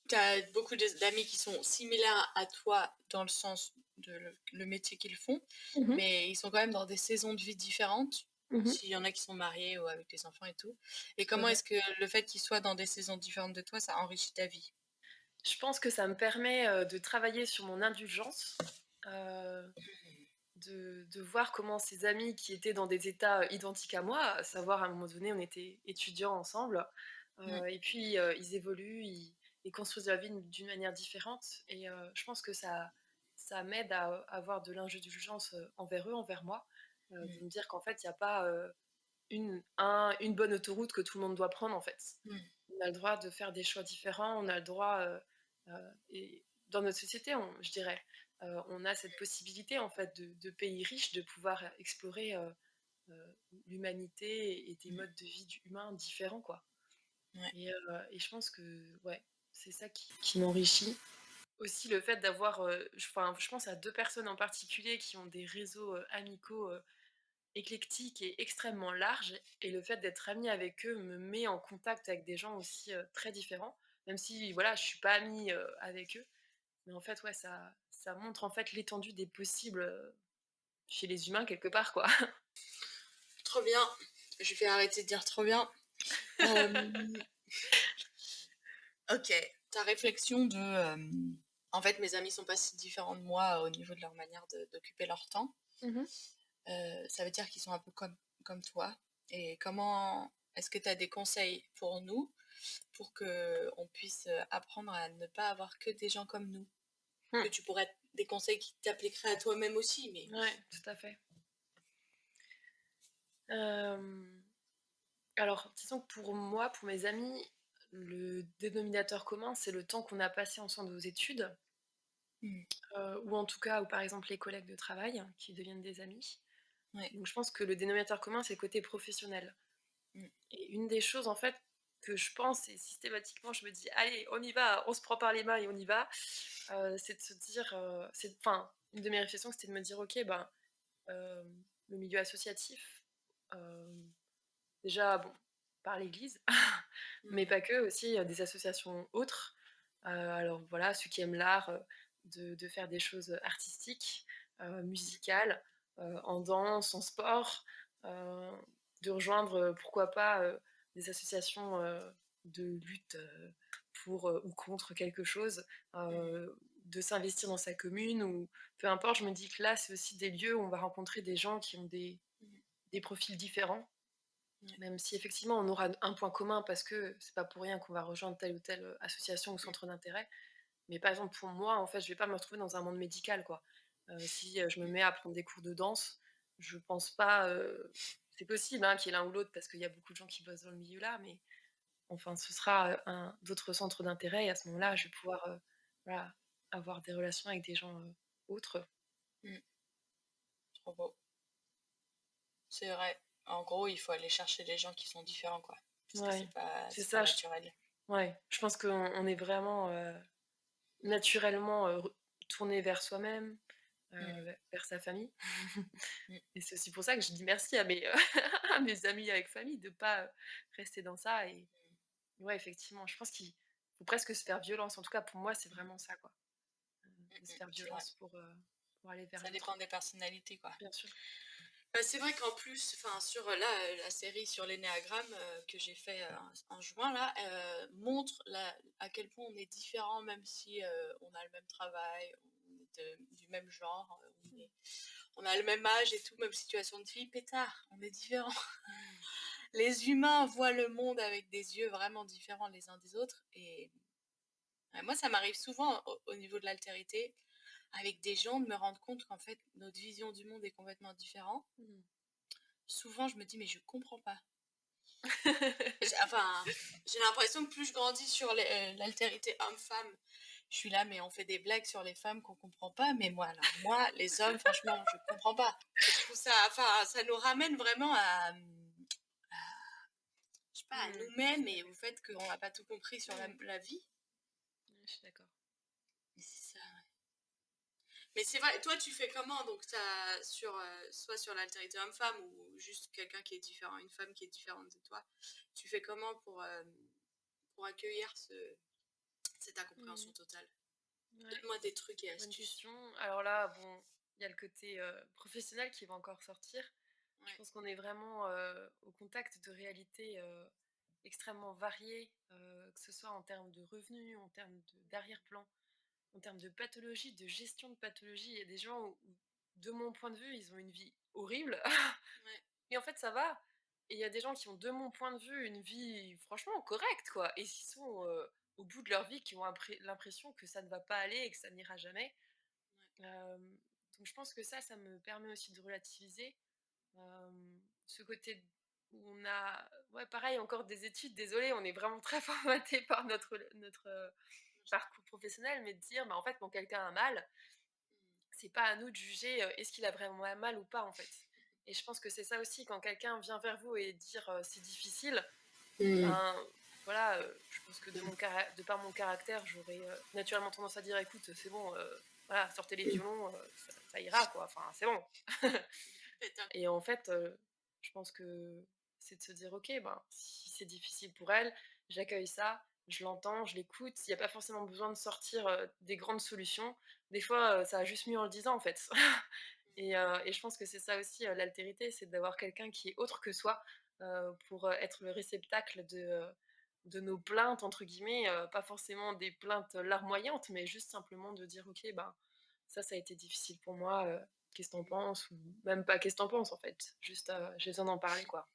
[SPEAKER 2] Tu as beaucoup d'amis qui sont similaires à toi dans le sens de le métier qu'ils font,
[SPEAKER 3] Mmh mh.
[SPEAKER 2] mais ils sont quand même dans des saisons de vie différentes.
[SPEAKER 3] Mmh.
[SPEAKER 2] S'il y en a qui sont mariés ou avec des enfants et tout. Et
[SPEAKER 3] Tout à
[SPEAKER 2] comment
[SPEAKER 3] fait.
[SPEAKER 2] est-ce que le fait qu'ils soient dans des saisons différentes de toi, ça enrichit ta vie?
[SPEAKER 3] Je pense que ça me permet, de travailler sur mon indulgence, heu, de voir comment ces amis qui étaient dans des états, identiques à moi, à savoir à un moment donné, on était étudiants ensemble,
[SPEAKER 2] Mmh.
[SPEAKER 3] et puis, ils évoluent, ils construisent leur vie d'une manière différente et je pense que ça m'aide à avoir de l'indulgence, envers eux, envers moi, de
[SPEAKER 2] Mmh.
[SPEAKER 3] me dire qu'en fait, il y a pas, une bonne autoroute que tout le monde doit prendre, en fait.
[SPEAKER 2] Mmh.
[SPEAKER 3] On a le droit de faire des choix différents, on a le droit, et dans notre société, je dirais, on a cette possibilité en fait de pays riches de pouvoir explorer, l'humanité et des
[SPEAKER 2] Mmh.
[SPEAKER 3] modes de vie humains différents, quoi.
[SPEAKER 2] Ouais.
[SPEAKER 3] Et je pense que ouais, c'est ça qui m'enrichit. Aussi le fait d'avoir, enfin, je pense à 2 personnes en particulier qui ont des réseaux, amicaux, éclectique et extrêmement large et le fait d'être amie avec eux me met en contact avec des gens aussi, très différents. Même si voilà, je suis pas amie, avec eux, mais en fait, ouais, ça montre en fait l'étendue des possibles, chez les humains quelque part, quoi.
[SPEAKER 2] Trop bien. Je vais arrêter de dire trop bien. Hem, OK. Ta réflexion de, en fait, mes amis sont pas si différents de moi au niveau de leur manière d'occuper leur temps.
[SPEAKER 3] Mmh.
[SPEAKER 2] Ça veut dire qu'ils sont un peu comme toi. Et comment est-ce que tu as des conseils pour nous, pour qu'on puisse, apprendre à ne pas avoir que des gens comme nous? Que
[SPEAKER 3] Mmh.
[SPEAKER 2] tu pourrais des conseils qui t'appliqueraient à toi-même aussi, mais
[SPEAKER 3] Ouais, tout à fait. Hem, alors disons que pour moi, pour mes amis, le dénominateur commun, c'est le temps qu'on a passé ensemble aux études,
[SPEAKER 2] mmh,
[SPEAKER 3] ou en tout cas, ou par exemple les collègues de travail qui deviennent des amis.
[SPEAKER 2] ouais,
[SPEAKER 3] Donc je pense que le dénominateur commun, c'est le côté professionnel.
[SPEAKER 2] mmh,
[SPEAKER 3] Et une des choses, en fait, que je pense et systématiquement je me dis: «Allez, on y va, on se prend par les mains et on y va», c'est de se dire, une de mes réflexions, c'était de me dire: «OK, ben, le milieu associatif, hem, déjà, bon, par l'Église, mais
[SPEAKER 2] mmh,
[SPEAKER 3] pas que, aussi, des associations autres». Alors voilà, ceux qui aiment l'art, de faire des choses artistiques, musicales, en danse, en sport, de rejoindre, pourquoi pas, des associations, de lutte, pour, ou contre quelque chose, de s'investir dans sa commune ou peu importe. Je me dis que là, c'est aussi des lieux où on va rencontrer des gens qui ont
[SPEAKER 2] Mmh.
[SPEAKER 3] des profils différents,
[SPEAKER 2] Ouais.
[SPEAKER 3] même si effectivement on aura un point commun parce que c'est pas pour rien qu'on va rejoindre telle ou telle, association ou centre d'intérêt. Mais par exemple, pour moi, en fait, je vais pas me retrouver dans un monde médical, quoi. Si, je me mets à prendre des cours de danse, je pense pas, c'est possible, hein, qu'il y ait l'un ou l'autre parce qu'il y a beaucoup de gens qui bossent dans le milieu-là, mais enfin, ce sera, un d'autres centres d'intérêt et à ce moment-là, je vais pouvoir, voilà, avoir des relations avec des gens, autres.
[SPEAKER 2] Mmh. Trop beau. C'est vrai. En gros, il faut aller chercher les gens qui sont différents, quoi. Parce que
[SPEAKER 3] Ouais, c'est
[SPEAKER 2] c'est pas
[SPEAKER 3] ça,
[SPEAKER 2] naturel.
[SPEAKER 3] ouais, je pense qu'on est vraiment, naturellement, re tourné vers soi-même,
[SPEAKER 2] Mmh.
[SPEAKER 3] vers sa famille.
[SPEAKER 2] Mmh.
[SPEAKER 3] Et c'est aussi pour ça que je dis merci à mes, à mes amis avec famille de pas, rester dans ça et ouais, effectivement, je pense qu'il faut presque se faire violence. En tout cas, pour moi, c'est
[SPEAKER 2] Mmh.
[SPEAKER 3] vraiment ça, quoi, de se faire
[SPEAKER 2] C'est vrai.
[SPEAKER 3] violence pour aller vers
[SPEAKER 2] Ça
[SPEAKER 3] l'autre.
[SPEAKER 2] dépend des personnalités, quoi.
[SPEAKER 3] Bien sûr.
[SPEAKER 2] Bah, c'est vrai qu'en plus, enfin, sur la série sur l'énéagramme que j'ai fait en juin, là, montre à quel point on est différent, même si on a le même travail, on est du même genre, on a le même âge et tout, même situation de vie, pétard, on est différents. Les humains voient le monde avec des yeux vraiment différents les uns des autres. Et moi, ça m'arrive souvent au niveau de l'altérité, avec des gens, de me rendre compte qu'en fait, notre vision du monde est complètement différente.
[SPEAKER 3] Mmh.
[SPEAKER 2] Souvent, je me dis, mais je comprends pas. Enfin, j'ai l'impression que plus je grandis sur l'altérité homme-femme, je suis là, mais on fait des blagues sur les femmes qu'on comprend pas. Mais moi, alors, moi, les hommes, franchement, je comprends pas. Je trouve ça, enfin, ça nous ramène vraiment je sais pas, à
[SPEAKER 3] Mmh.
[SPEAKER 2] nous-mêmes et au fait qu'on n'a pas tout compris sur
[SPEAKER 3] Mmh.
[SPEAKER 2] la vie.
[SPEAKER 3] Ouais, je suis d'accord.
[SPEAKER 2] Mais c'est ça, ouais. Mais c'est vrai, toi, tu fais comment? Donc, soit sur l'altérité homme-femme ou juste quelqu'un qui est différent, une femme qui est différente de toi. Tu fais comment pour accueillir cette incompréhension
[SPEAKER 3] Mmh.
[SPEAKER 2] totale?
[SPEAKER 3] Ouais,
[SPEAKER 2] Donne-moi des trucs et
[SPEAKER 3] bonne
[SPEAKER 2] astuces.
[SPEAKER 3] question. Alors là, bon, il y a le côté, professionnel qui va encore sortir. Je
[SPEAKER 2] Ouais.
[SPEAKER 3] pense qu'on est vraiment, au contact de réalités, extrêmement variées, que ce soit en termes de revenus, en termes d'arrière-plan, en termes de pathologie, de gestion de pathologie. Il y a des gens où, de mon point de vue, ils ont une vie horrible,
[SPEAKER 2] Ouais.
[SPEAKER 3] et en fait, ça va. Et il y a des gens qui ont, de mon point de vue, une vie franchement correcte, quoi, et qui sont, au bout de leur vie, qui ont l'impression que ça ne va pas aller et que ça n'ira jamais.
[SPEAKER 2] Ouais.
[SPEAKER 3] Donc je pense que ça me permet aussi de relativiser. Ce côté où on a, ouais, pareil, encore des études, désolé, on est vraiment très formaté par notre parcours professionnel, mais de dire, bah, en fait, quand quelqu'un a mal, c'est pas à nous de juger est-ce qu'il a vraiment mal ou pas, en fait. Et je pense que c'est ça aussi, quand quelqu'un vient vers vous et dire c'est difficile,
[SPEAKER 2] Mm.
[SPEAKER 3] ben voilà, je pense que de par mon caractère, j'aurais naturellement tendance à dire écoute, c'est bon, voilà, sortez les violons, ça ira, quoi, enfin, c'est bon.
[SPEAKER 2] Pétard.
[SPEAKER 3] Et en fait, je pense que c'est de se dire: «OK, ben, si c'est difficile pour elle, j'accueille ça, je l'entends, je l'écoute». Il y a pas forcément besoin de sortir, des grandes solutions. Des fois, ça va juste mieux en le disant, en fait. Et je pense que c'est ça aussi, l'altérité, c'est d'avoir quelqu'un qui est autre que soi, pour, être le réceptacle de nos «plaintes» entre guillemets, pas forcément des plaintes larmoyantes, mais juste simplement de dire: «OK, ben, ça a été difficile pour moi, qu'est-ce que tu penses?» ou même pas «qu'est-ce que tu penses?» en fait, juste, j'ai besoin d'en parler, quoi.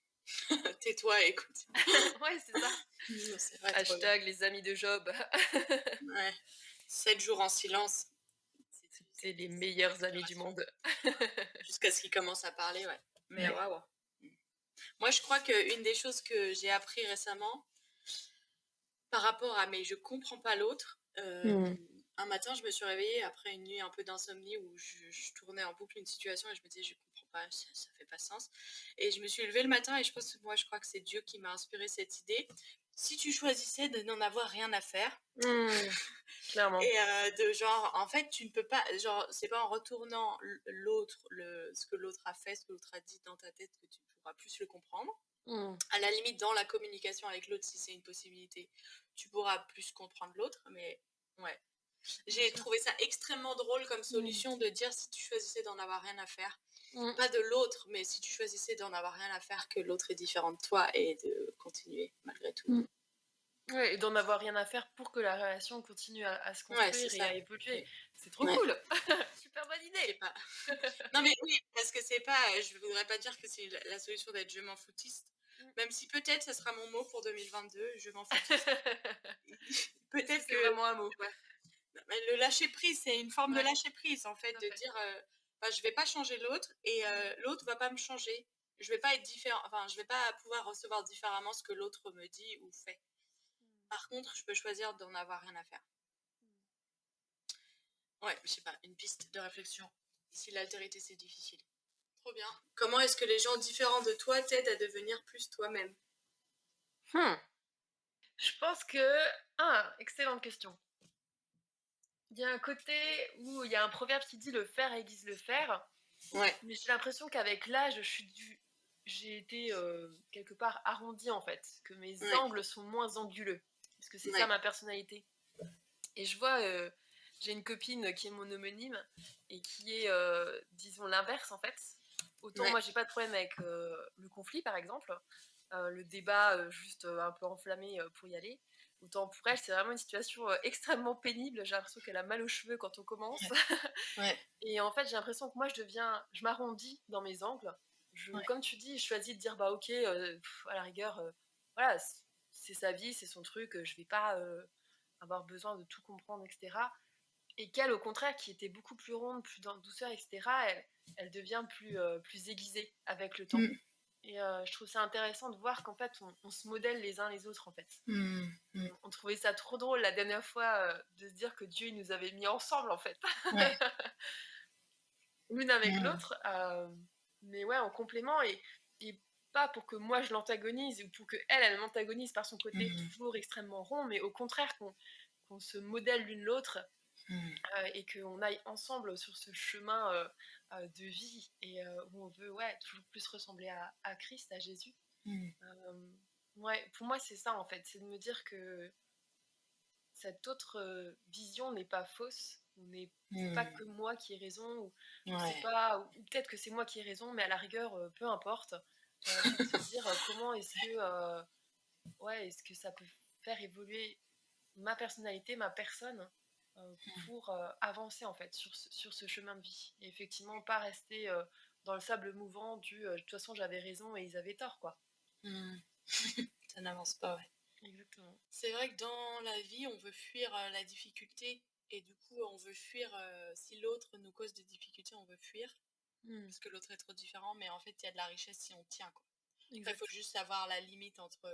[SPEAKER 2] Tais-toi et écoute.
[SPEAKER 3] Ouais, c'est ça.
[SPEAKER 2] C'est vrai, trop bien.
[SPEAKER 3] Hashtag les amis de Job.
[SPEAKER 2] Ouais. 7 jours en silence.
[SPEAKER 3] C'était les
[SPEAKER 2] C'est une
[SPEAKER 3] meilleurs amis du
[SPEAKER 2] inspiration.
[SPEAKER 3] monde.
[SPEAKER 2] Jusqu'à ce qu'il commence à parler, ouais. Mais
[SPEAKER 3] Ouais.
[SPEAKER 2] waouh. Moi, je crois qu'une des choses que j'ai appris récemment, par rapport à mais je comprends pas l'autre,
[SPEAKER 3] Mmh.
[SPEAKER 2] un matin, je me suis réveillée après une nuit un peu d'insomnie où je tournais en boucle une situation et je me disais: «Je comprends pas, ça fait pas sens» et je me suis levée le matin et je crois que c'est Dieu qui m'a inspiré cette idée. Si tu choisissais de n'en avoir rien à faire
[SPEAKER 3] Mmh. Clairement.
[SPEAKER 2] et de genre, en fait, tu ne peux pas genre, c'est pas en retournant ce que l'autre a fait, ce que l'autre a dit dans ta tête que tu pourras plus le comprendre.
[SPEAKER 3] Mmh.
[SPEAKER 2] À la limite, dans la communication avec l'autre, si c'est une possibilité, tu pourras plus comprendre l'autre, mais ouais. J'ai trouvé ça extrêmement drôle comme solution de dire si tu choisissais d'en avoir rien à faire,
[SPEAKER 3] Mm.
[SPEAKER 2] pas de l'autre, mais si tu choisissais d'en avoir rien à faire, que l'autre est différent de toi et de continuer malgré tout.
[SPEAKER 3] Mm. Ouais, et d'en avoir rien à faire pour que la relation continue à se construire et à évoluer.
[SPEAKER 2] Oui.
[SPEAKER 3] C'est trop cool. Super bonne
[SPEAKER 2] Je sais
[SPEAKER 3] idée.
[SPEAKER 2] pas. Non mais oui, parce que c'est pas, je voudrais pas dire que c'est la solution d'être je m'en foutiste, même si peut-être ça sera mon mot pour 2022, je m'en foutiste. Peut-être
[SPEAKER 3] c'est
[SPEAKER 2] que
[SPEAKER 3] vraiment un mot.
[SPEAKER 2] ouais. Non, mais le lâcher prise, c'est une forme de
[SPEAKER 3] Ouais.
[SPEAKER 2] lâcher prise en fait,
[SPEAKER 3] Tout à
[SPEAKER 2] de
[SPEAKER 3] fait.
[SPEAKER 2] dire je vais pas changer l'autre et l'autre va pas me changer. Je vais pas être différent, enfin je vais pas pouvoir recevoir différemment ce que l'autre me dit ou fait. Par contre, je peux choisir d'en avoir rien à faire. Ouais, je sais pas, une piste de réflexion. Si l'altérité c'est difficile. Trop bien. Comment est-ce que les gens différents de toi t'aident à devenir plus toi-même?
[SPEAKER 3] Je pense que... Ah, excellente question. Il y a un côté où il y a un proverbe qui dit le faire aiguise le fer.
[SPEAKER 2] Ouais.
[SPEAKER 3] Mais j'ai l'impression qu'avec l'âge, j'ai été quelque part arrondie en fait. Que mes angles sont moins anguleux. Parce que c'est ça ma personnalité. Et je vois, j'ai une copine qui est mon homonyme et qui est, disons, l'inverse en fait. Autant moi, j'ai pas de problème avec le conflit par exemple, le débat juste un peu enflammé pour y aller. Autant pour elle, c'est vraiment une situation extrêmement pénible. J'ai l'impression qu'elle a mal aux cheveux quand on commence. Et en fait, j'ai l'impression que moi, je m'arrondis dans mes angles. Comme tu dis, je choisis de dire, bah ok, à la rigueur, voilà, c'est sa vie, c'est son truc, je vais pas avoir besoin de tout comprendre, etc. Et qu'elle, au contraire, qui était beaucoup plus ronde, plus dans douceur, etc., elle devient plus aiguisée avec le temps. Et je trouve ça intéressant de voir qu'en fait, on se modèle les uns les autres, en fait. On trouvait ça trop drôle la dernière fois de se dire que Dieu il nous avait mis ensemble, en fait. L'une avec l'autre. Mais ouais, en complément, et pas pour que moi je l'antagonise ou pour que elle m'antagonise par son côté toujours extrêmement rond, mais au contraire qu'on se modèle l'une l'autre et qu'on aille ensemble sur ce chemin de vie et où on veut toujours plus ressembler à Christ, à Jésus. Ouais, pour moi c'est ça en fait, c'est de me dire que cette autre vision n'est pas fausse. C'est pas que moi qui ai raison, ou peut-être que c'est moi qui ai raison, mais à la rigueur, peu importe. C'est de se dire comment est-ce que ça peut faire évoluer ma personnalité, ma personne, pour avancer en fait sur ce chemin de vie. Et effectivement, pas rester dans le sable mouvant de toute façon j'avais raison et ils avaient tort, quoi.
[SPEAKER 2] Ça n'avance pas,
[SPEAKER 3] Exactement.
[SPEAKER 2] C'est vrai que dans la vie, on veut fuir la difficulté et du coup, on veut fuir, si l'autre nous cause des difficultés, on veut fuir parce que l'autre est trop différent, mais en fait, il y a de la richesse si on tient, quoi. Après, il faut juste savoir la limite entre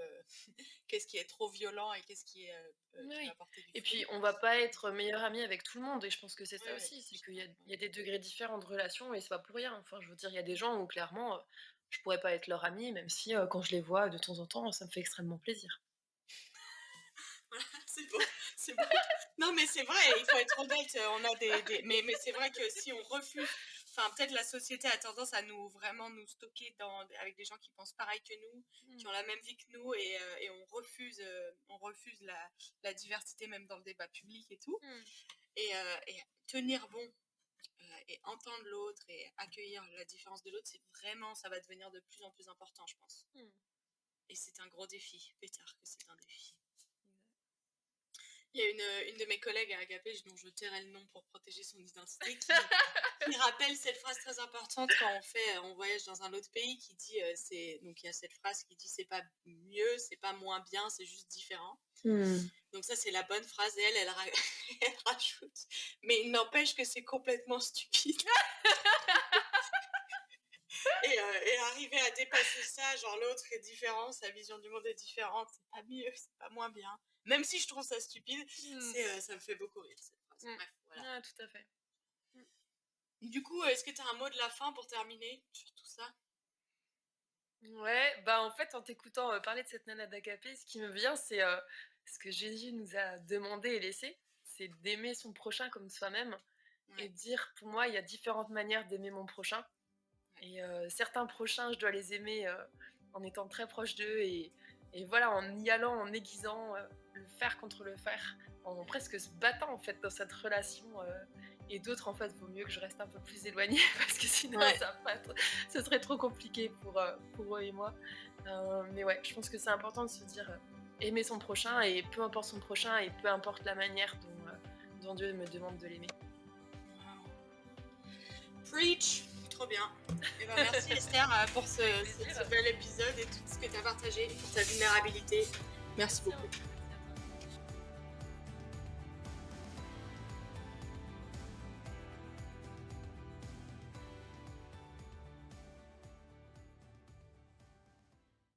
[SPEAKER 2] qu'est-ce qui est trop violent et qu'est-ce qui est qui va apporter du fruit.
[SPEAKER 3] Et puis, on va pas être meilleur ami avec tout le monde, et je pense que c'est ça aussi, c'est qu'il y a des degrés différents de relations, et c'est pas pour rien. Enfin, je veux dire, il y a des gens où clairement, je pourrais pas être leur ami, même si quand je les vois de temps en temps, ça me fait extrêmement plaisir.
[SPEAKER 2] Voilà, c'est beau, c'est beau. Non, mais c'est vrai, il faut être honnête. On a mais c'est vrai que si on refuse, enfin, peut-être la société a tendance à vraiment nous stocker avec des gens qui pensent pareil que nous, qui ont la même vie que nous, et on refuse la diversité même dans le débat public et tout. Et tenir bon et entendre l'autre et accueillir la différence de l'autre, ça va devenir de plus en plus important, je pense. Et c'est un gros défi, pétard que c'est un défi. Il y a une de mes collègues à Agapé, dont je tairai le nom pour protéger son identité, qui rappelle cette phrase très importante quand on voyage dans un autre pays, qui dit, donc il y a cette phrase qui dit c'est pas mieux, c'est pas moins bien, c'est juste différent. Donc ça c'est la bonne phrase, et elle rajoute, mais il n'empêche que c'est complètement stupide. Et arriver à dépasser ça, genre l'autre est différent, sa vision du monde est différente, c'est pas mieux, c'est pas moins bien. Même si je trouve ça stupide, ça me fait beaucoup rire cette phrase. Bref, voilà.
[SPEAKER 3] Tout à fait.
[SPEAKER 2] Du coup, est-ce que tu as un mot de la fin pour terminer sur tout ça?
[SPEAKER 3] Ouais, bah en fait, en t'écoutant parler de cette nana d'Agapé, ce qui me vient, c'est ce que Jésus nous a demandé et laissé, c'est d'aimer son prochain comme soi-même, et de dire, pour moi, il y a différentes manières d'aimer mon prochain. Et certains prochains, je dois les aimer en étant très proche d'eux, et voilà, en y allant, en aiguisant le faire contre le faire, en presque se battant en fait dans cette relation. Et d'autres, en fait, vaut mieux que je reste un peu plus éloignée parce que sinon, ce serait trop compliqué pour eux et moi. Mais ouais, je pense que c'est important de se dire aimer son prochain, et peu importe son prochain, et peu importe la manière dont Dieu me demande de l'aimer.
[SPEAKER 2] Preach! Trop bien. Et ben merci Esther pour ce bel épisode et tout ce que tu as partagé, pour ta vulnérabilité. Merci beaucoup.